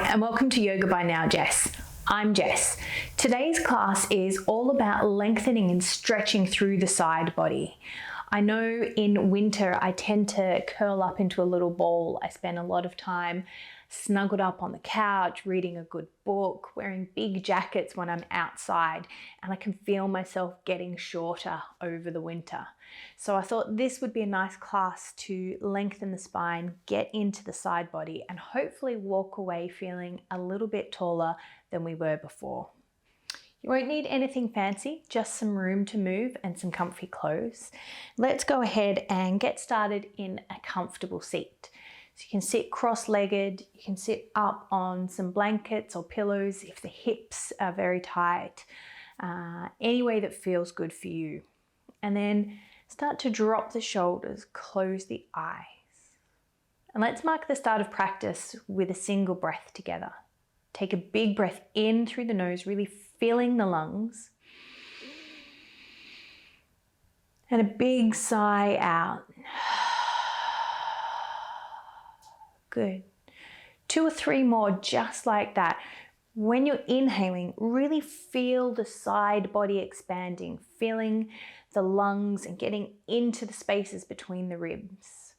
and welcome to Yoga by Now Jess. I'm Jess. Today's class is all about lengthening and stretching through the side body. I know in winter I tend to curl up into a little ball. I spend a lot of time snuggled up on the couch, reading a good book, wearing big jackets when I'm outside, and I can feel myself getting shorter over the winter. So I thought this would be a nice class to lengthen the spine, get into the side body, and hopefully walk away feeling a little bit taller than we were before. You won't need anything fancy, just some room to move and some comfy clothes. Let's go ahead and get started in a comfortable seat. So you can sit cross-legged, you can sit up on some blankets or pillows if the hips are very tight, any way that feels good for you. And then start to drop the shoulders, close the eyes. And let's mark the start of practice with a single breath together. Take a big breath in through the nose, really filling the lungs. And a big sigh out. Good. 2 or 3 more just like that. When you're inhaling, really feel the side body expanding, feeling the lungs and getting into the spaces between the ribs.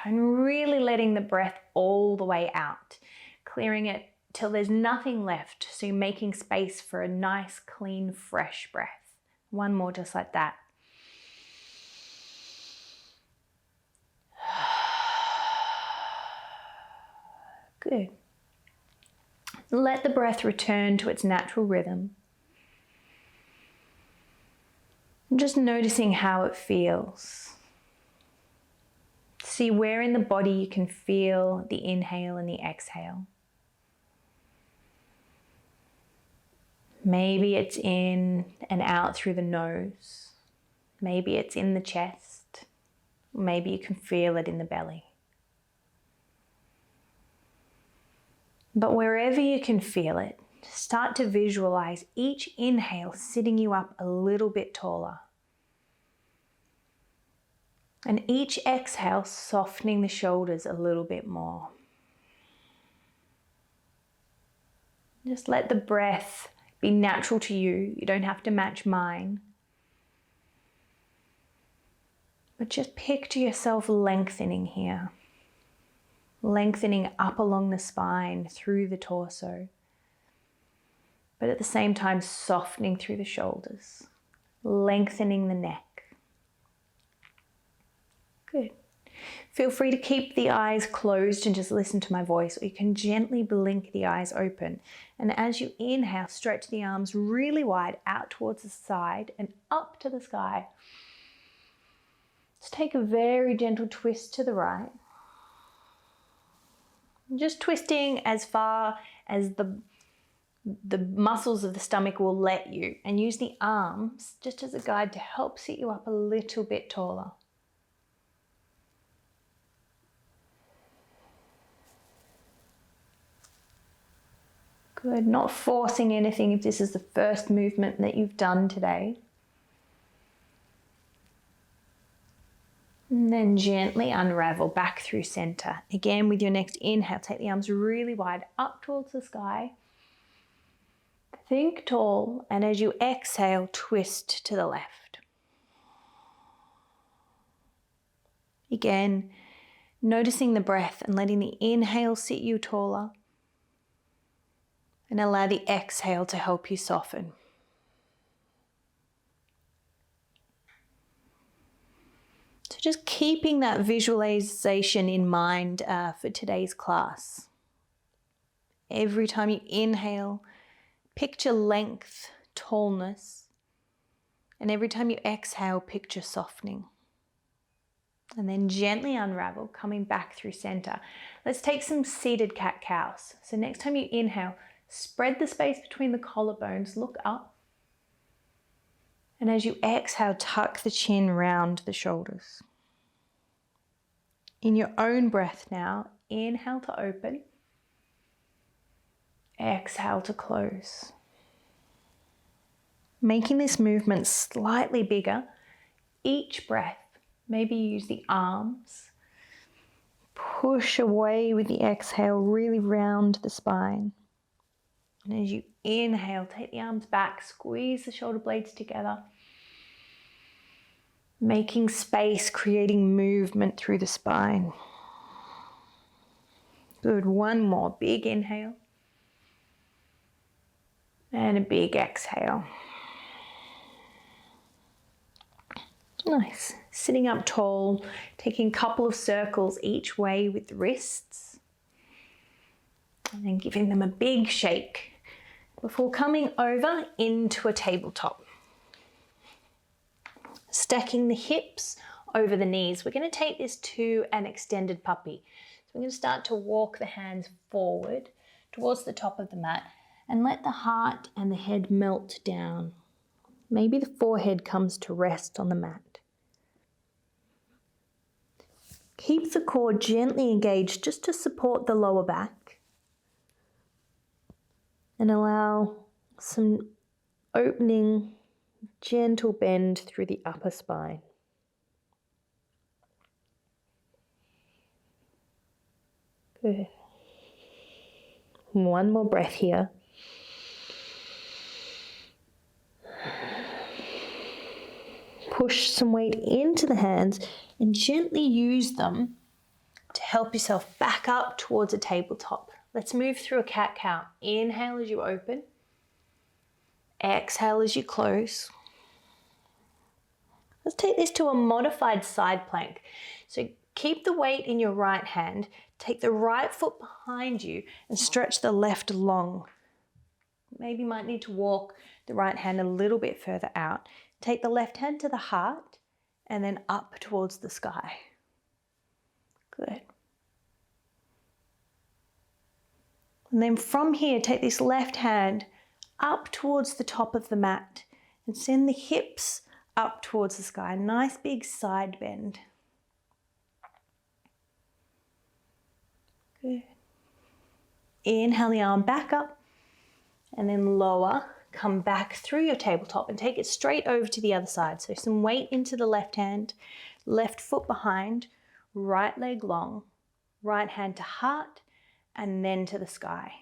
And really letting the breath all the way out, clearing it till there's nothing left. So you're making space for a nice, clean, fresh breath. One more just like that. Good. Let the breath return to its natural rhythm. And just noticing how it feels. See where in the body you can feel the inhale and the exhale. Maybe it's in and out through the nose. Maybe it's in the chest. Maybe you can feel it in the belly. But wherever you can feel it, start to visualize each inhale sitting you up a little bit taller. And each exhale softening the shoulders a little bit more. Just let the breath be natural to you. You don't have to match mine. But just picture yourself lengthening here. Lengthening up along the spine, through the torso. But at the same time, softening through the shoulders. Lengthening the neck. Good. Feel free to keep the eyes closed and just listen to my voice, or you can gently blink the eyes open. And as you inhale, stretch the arms really wide out towards the side and up to the sky. Just take a very gentle twist to the right. Just twisting as far as the muscles of the stomach will let you, and use the arms just as a guide to help sit you up a little bit taller. Good, not forcing anything if this is the first movement that you've done today. And then gently unravel back through center. Again, with your next inhale, take the arms really wide up towards the sky. Think tall, and as you exhale, twist to the left. Again, noticing the breath and letting the inhale sit you taller, and allow the exhale to help you soften. So just keeping that visualization in mind for today's class. Every time you inhale, picture length, tallness. And every time you exhale, picture softening. And then gently unravel, coming back through center. Let's take some seated cat-cows. So next time you inhale, spread the space between the collarbones, look up. And as you exhale, tuck the chin round the shoulders. In your own breath now, inhale to open. Exhale to close. Making this movement slightly bigger. Each breath, maybe use the arms Push away with the exhale, really round the spine. And as you inhale, take the arms back, squeeze the shoulder blades together. Making space, creating movement through the spine. Good, one more, big inhale. And a big exhale. Nice. Sitting up tall, taking a couple of circles each way with the wrists. And then giving them a big shake before coming over into a tabletop. Stacking the hips over the knees. We're going to take this to an extended puppy. So we're going to start to walk the hands forward towards the top of the mat and let the heart and the head melt down. Maybe the forehead comes to rest on the mat. Keep the core gently engaged just to support the lower back. And allow some opening, gentle bend through the upper spine. Good. One more breath here. Push some weight into the hands and gently use them to help yourself back up towards a tabletop. Let's move through a cat-cow. Inhale as you open. Exhale as you close. Let's take this to a modified side plank. So keep the weight in your right hand. Take the right foot behind you and stretch the left long. Maybe you might need to walk the right hand a little bit further out. Take the left hand to the heart and then up towards the sky. Good. And then from here, take this left hand up towards the top of the mat and send the hips up towards the sky. Nice big side bend. Good. Inhale the arm back up and then lower. Come back through your tabletop and take it straight over to the other side. So some weight into the left hand, left foot behind, right leg long, right hand to heart, and then to the sky.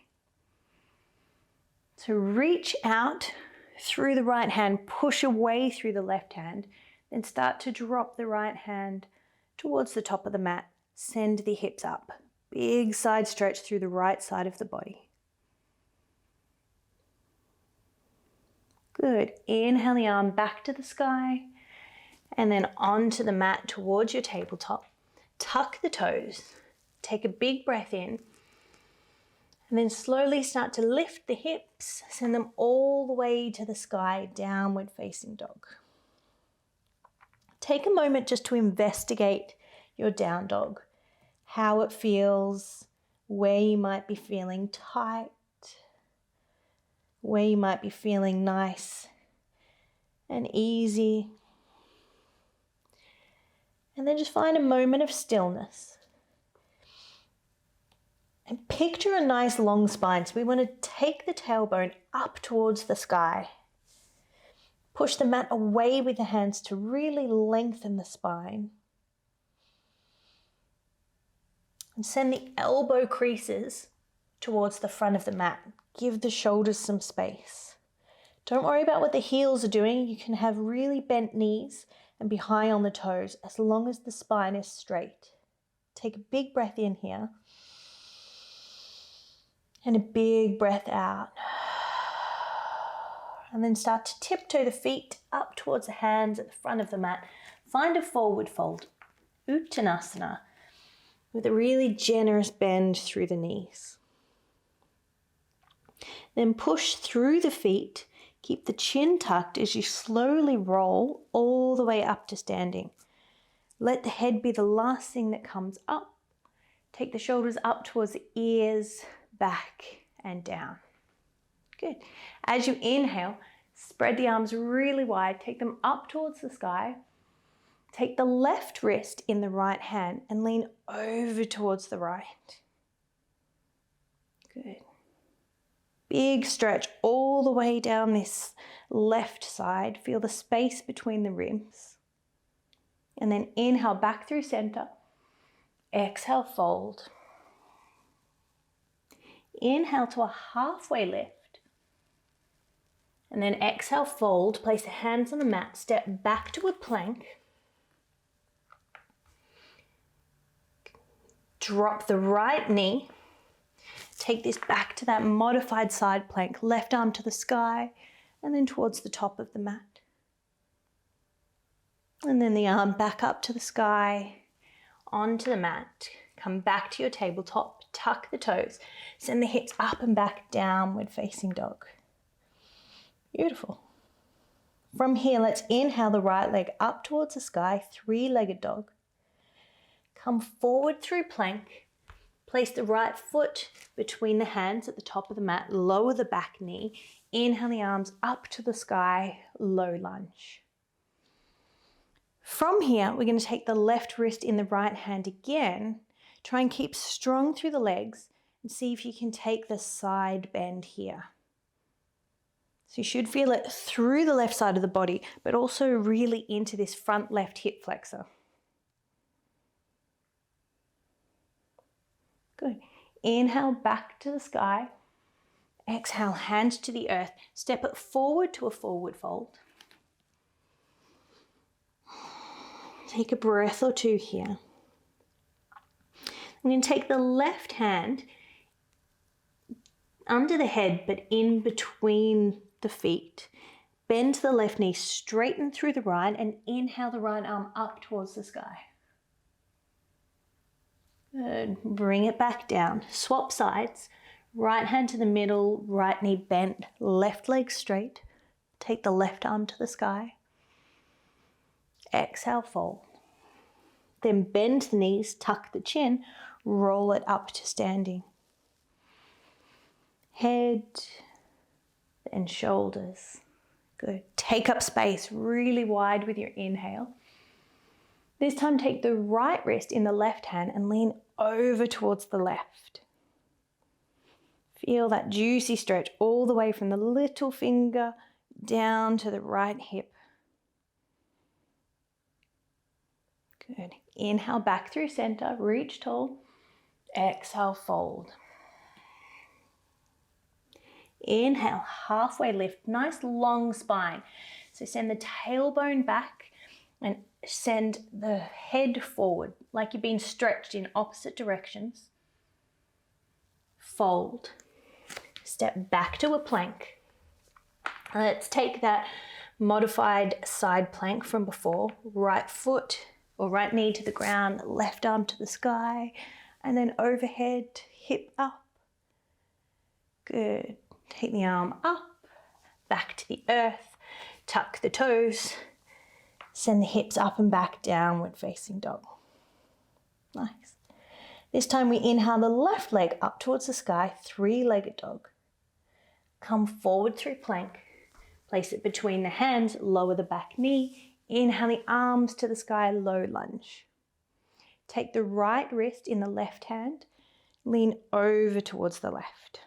So reach out through the right hand, push away through the left hand, then start to drop the right hand towards the top of the mat. Send the hips up. Big side stretch through the right side of the body. Good. Inhale the arm back to the sky and then onto the mat towards your tabletop. Tuck the toes. Take a big breath in. And then slowly start to lift the hips, send them all the way to the sky, downward facing dog. Take a moment just to investigate your down dog, how it feels, where you might be feeling tight, where you might be feeling nice and easy. And then just find a moment of stillness. And picture a nice long spine. So we want to take the tailbone up towards the sky. Push the mat away with the hands to really lengthen the spine. And send the elbow creases towards the front of the mat. Give the shoulders some space. Don't worry about what the heels are doing. You can have really bent knees and be high on the toes as long as the spine is straight. Take a big breath in here. And a big breath out. And then start to tiptoe the feet up towards the hands at the front of the mat. Find a forward fold, Uttanasana, with a really generous bend through the knees. Then push through the feet. Keep the chin tucked as you slowly roll all the way up to standing. Let the head be the last thing that comes up. Take the shoulders up towards the ears, back and down. Good. As you inhale, spread the arms really wide. Take them up towards the sky. Take the left wrist in the right hand and lean over towards the right. Good. Big stretch all the way down this left side. Feel the space between the ribs. And then inhale back through center. Exhale, fold. Inhale to a halfway lift. And then exhale, fold. Place the hands on the mat. Step back to a plank. Drop the right knee. Take this back to that modified side plank. Left arm to the sky and then towards the top of the mat. And then the arm back up to the sky, onto the mat. Come back to your tabletop, tuck the toes. Send the hips up and back, downward facing dog. Beautiful. From here, let's inhale the right leg up towards the sky, three-legged dog. Come forward through plank. Place the right foot between the hands at the top of the mat. Lower the back knee. Inhale the arms up to the sky, low lunge. From here, we're going to take the left wrist in the right hand again. Try and keep strong through the legs and see if you can take the side bend here. So you should feel it through the left side of the body, but also really into this front left hip flexor. Good. Inhale back to the sky. Exhale, hands to the earth. Step it forward to a forward fold. Take a breath or two here. I'm going to take the left hand under the head, but in between the feet. Bend the left knee, straighten through the right, and inhale the right arm up towards the sky. Good. Bring it back down. Swap sides. Right hand to the middle, right knee bent, left leg straight. Take the left arm to the sky. Exhale, fold. Then bend the knees, tuck the chin, roll it up to standing. Head and shoulders. Good. Take up space really wide with your inhale. This time take the right wrist in the left hand and lean over towards the left. Feel that juicy stretch all the way from the little finger down to the right hip. Good. Inhale back through center, reach tall. Exhale, fold. Inhale, halfway lift, nice long spine. So send the tailbone back and send the head forward like you've been stretched in opposite directions. Fold. Step back to a plank. Let's take that modified side plank from before. Right foot or right knee to the ground, left arm to the sky, and then overhead, hip up. Good. Take the arm up, back to the earth, tuck the toes, send the hips up and back, downward facing dog. Nice. This time we inhale the left leg up towards the sky, three-legged dog. Come forward through plank, place it between the hands, lower the back knee, inhale the arms to the sky, low lunge. Take the right wrist in the left hand, lean over towards the left.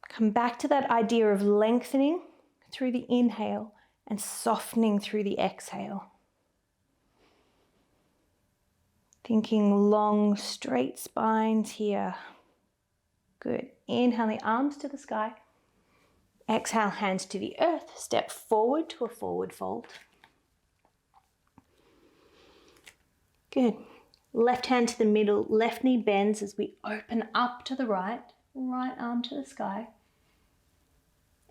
Come back to that idea of lengthening through the inhale and softening through the exhale. Thinking long, straight spines here. Good. Inhale the arms to the sky. Exhale, hands to the earth. Step forward to a forward fold. Good. Left hand to the middle, left knee bends as we open up to the right, right arm to the sky.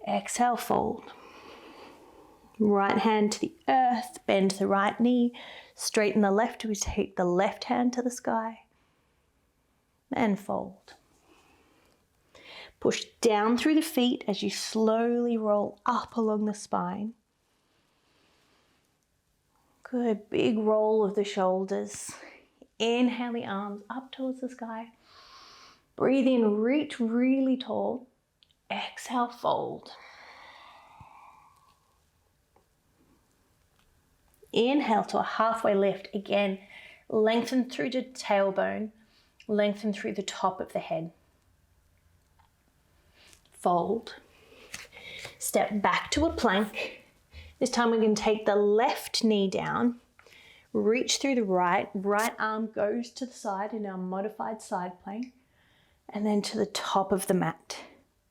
Exhale, fold. Right hand to the earth, bend the right knee, straighten the left, we take the left hand to the sky, and fold. Push down through the feet as you slowly roll up along the spine. Good, big roll of the shoulders. Inhale the arms up towards the sky. Breathe in, reach really tall. Exhale, fold. Inhale to a halfway lift. Again, lengthen through the tailbone, lengthen through the top of the head. Fold. Step back to a plank. This time we're going to take the left knee down, Reach through the right arm goes to the side in our modified side plank, and then to the top of the mat.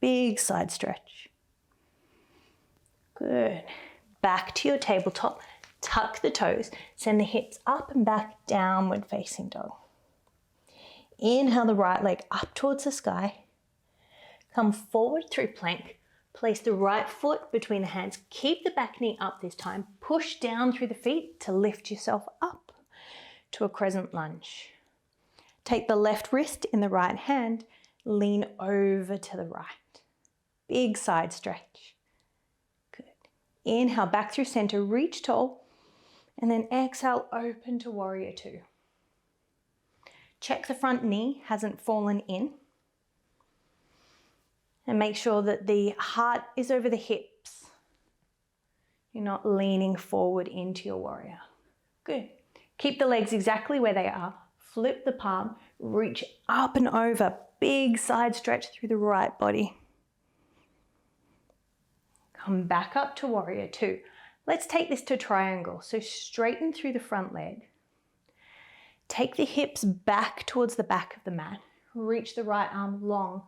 Big side stretch. Good. Back to your tabletop, tuck the toes, send the hips up and back, downward facing dog. Inhale the right leg up towards the sky. Come forward through plank. Place the right foot between the hands. Keep the back knee up this time. Push down through the feet to lift yourself up to a crescent lunge. Take the left wrist in the right hand. Lean over to the right. Big side stretch. Good. Inhale back through center. Reach tall. And then exhale, open to warrior two. Check the front knee hasn't fallen in. And make sure that the heart is over the hips. You're not leaning forward into your warrior. Good. Keep the legs exactly where they are. Flip the palm, reach up and over. Big side stretch through the right body. Come back up to warrior two. Let's take this to triangle. So straighten through the front leg. Take the hips back towards the back of the mat. Reach the right arm long,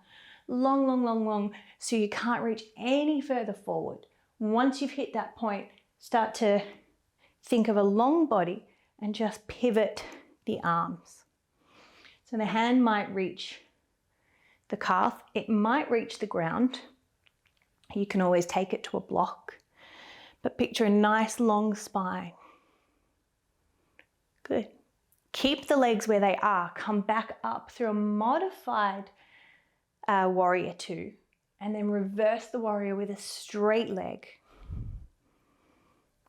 so you can't reach any further forward. Once you've hit that point, start to think of a long body and just pivot the arms. So the hand might reach the calf, it might reach the ground. You can always take it to a block, but picture a nice long spine. Good. Keep the legs where they are. Come back up through a modified warrior two, and then reverse the warrior with a straight leg.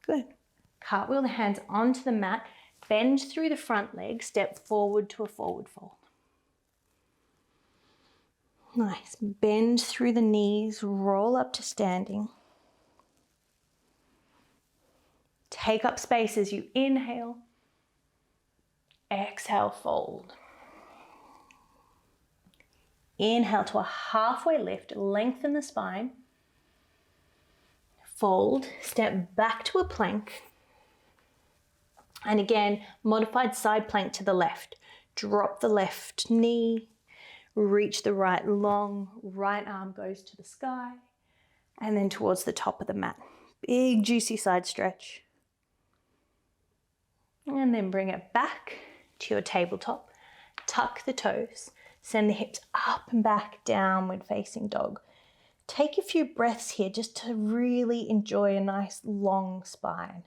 Good. Cartwheel the hands onto the mat, bend through the front leg, step forward to a forward fold. Nice. Bend through the knees, roll up to standing. Take up space as you inhale. Exhale, fold. Inhale to a halfway lift, lengthen the spine. Fold, step back to a plank. And again, modified side plank to the left. Drop the left knee, reach the right long, right arm goes to the sky, and then towards the top of the mat. Big juicy side stretch. And then bring it back to your tabletop. Tuck the toes. Send the hips up and back, downward facing dog. Take a few breaths here just to really enjoy a nice long spine.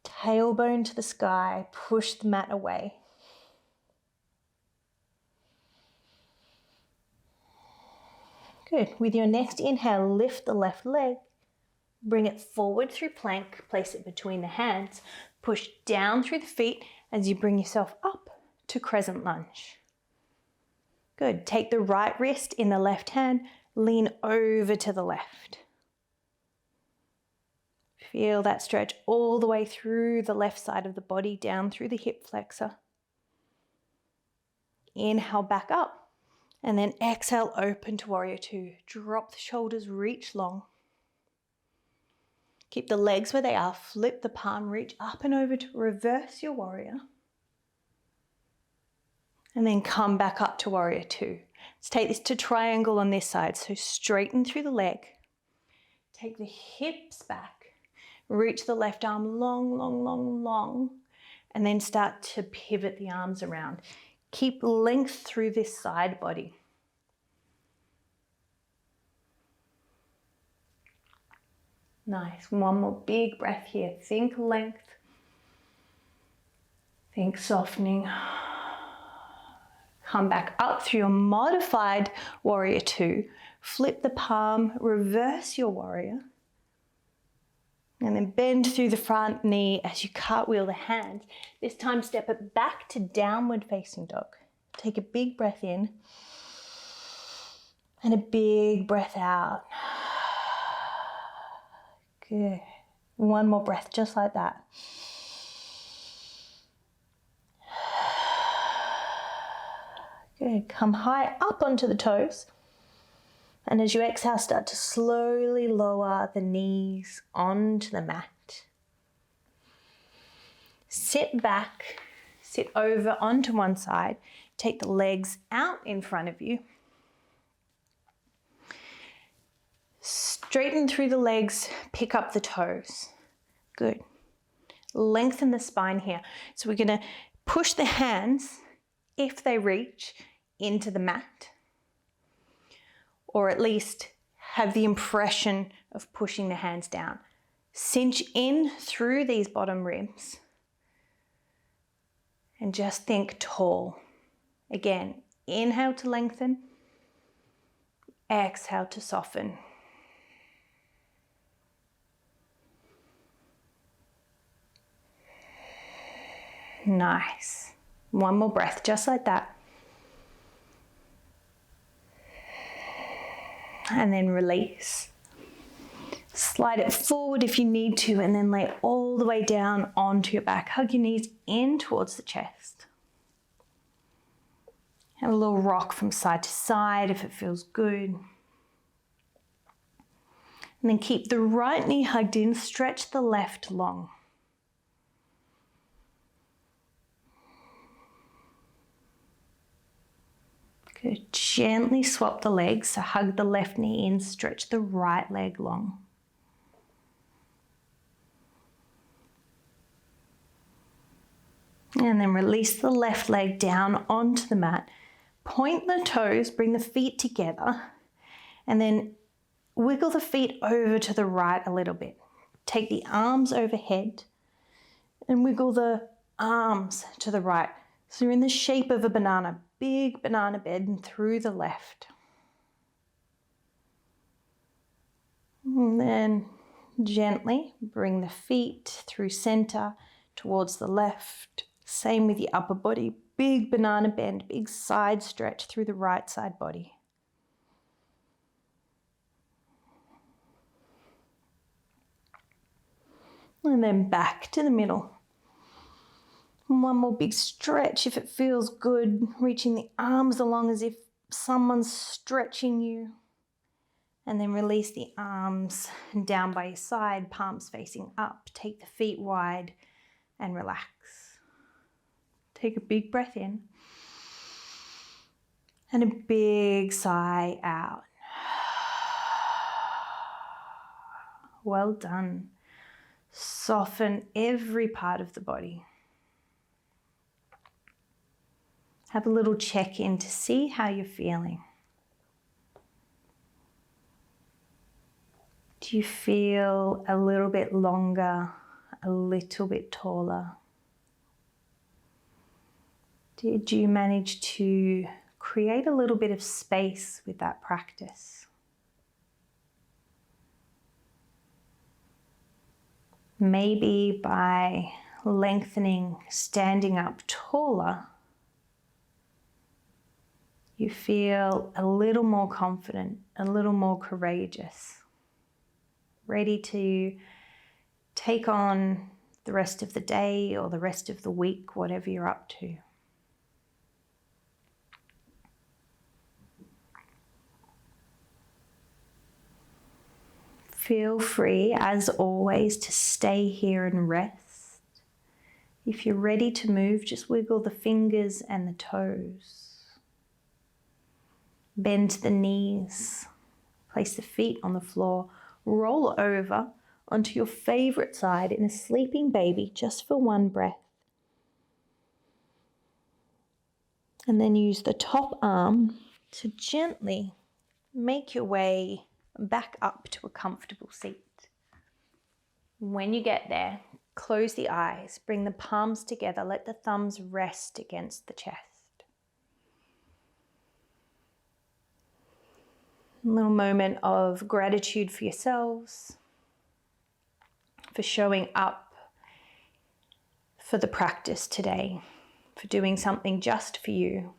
Tailbone to the sky, push the mat away. Good. With your next inhale, lift the left leg. Bring it forward through plank, place it between the hands. Push down through the feet as you bring yourself up to crescent lunge. Good. Take the right wrist in the left hand, lean over to the left. Feel that stretch all the way through the left side of the body, down through the hip flexor. Inhale back up, and then exhale, open to warrior two. Drop the shoulders, reach long. Keep the legs where they are, flip the palm, reach up and over to reverse your warrior. And then come back up to warrior two. Let's take this to triangle on this side. So straighten through the leg. Take the hips back. Reach the left arm long. And then start to pivot the arms around. Keep length through this side body. Nice. One more big breath here. Think length. Think softening. Come back up through your modified warrior two. Flip the palm, reverse your warrior. And then bend through the front knee as you cartwheel the hands. This time step it back to downward facing dog. Take a big breath in and a big breath out. Good. One more breath, just like that. Good. Come high up onto the toes. And as you exhale, start to slowly lower the knees onto the mat. Sit back, sit over onto one side, take the legs out in front of you. Straighten through the legs, pick up the toes. Good. Lengthen the spine here. So we're going to push the hands, if they reach, into the mat, or at least have the impression of pushing the hands down. Cinch in through these bottom ribs and just think tall. Again, inhale to lengthen, exhale to soften. Nice. One more breath, just like that. And then release. Slide it forward if you need to, and then lay all the way down onto your back. Hug your knees in towards the chest. Have a little rock from side to side if it feels good. And then keep the right knee hugged in, stretch the left long. Good. Gently swap the legs, so hug the left knee in, stretch the right leg long. And then release the left leg down onto the mat. Point the toes, bring the feet together, and then wiggle the feet over to the right a little bit. Take the arms overhead and wiggle the arms to the right. So you're in the shape of a banana, big banana bend through the left. And then gently bring the feet through center towards the left. Same with the upper body, big banana bend, big side stretch through the right side body. And then back to the middle. And one more big stretch if it feels good, reaching the arms along as if someone's stretching you. And then release the arms down by your side, palms facing up. Take the feet wide and relax. Take a big breath in and a big sigh out. Well done. Soften every part of the body. Have a little check-in to see how you're feeling. Do you feel a little bit longer, a little bit taller? Did you manage to create a little bit of space with that practice? Maybe by lengthening, standing up taller, you feel a little more confident, a little more courageous, ready to take on the rest of the day or the rest of the week, whatever you're up to. Feel free, as always, to stay here and rest. If you're ready to move, just wiggle the fingers and the toes. Bend the knees. Place the feet on the floor. Roll over onto your favorite side in a sleeping baby just for one breath. And then use the top arm to gently make your way back up to a comfortable seat. When you get there, close the eyes, bring the palms together, let the thumbs rest against the chest. A little moment of gratitude for yourselves, for showing up for the practice today, for doing something just for you.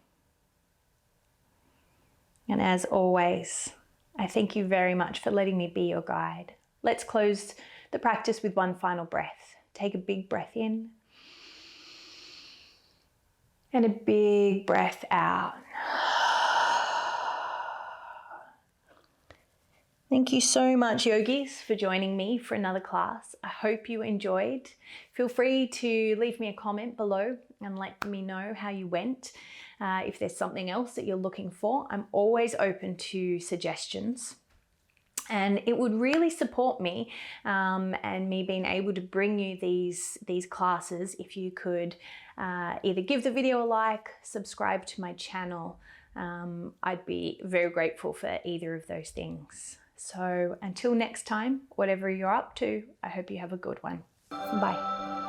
And as always, I thank you very much for letting me be your guide. Let's close the practice with one final breath. Take a big breath in and a big breath out. Thank you so much, yogis, for joining me for another class. I hope you enjoyed. Feel free to leave me a comment below and let me know how you went. If there's something else that you're looking for, I'm always open to suggestions. And it would really support me and me being able to bring you these classes if you could either give the video a like, subscribe to my channel. I'd be very grateful for either of those things. So until next time, whatever you're up to, I hope you have a good one. Bye.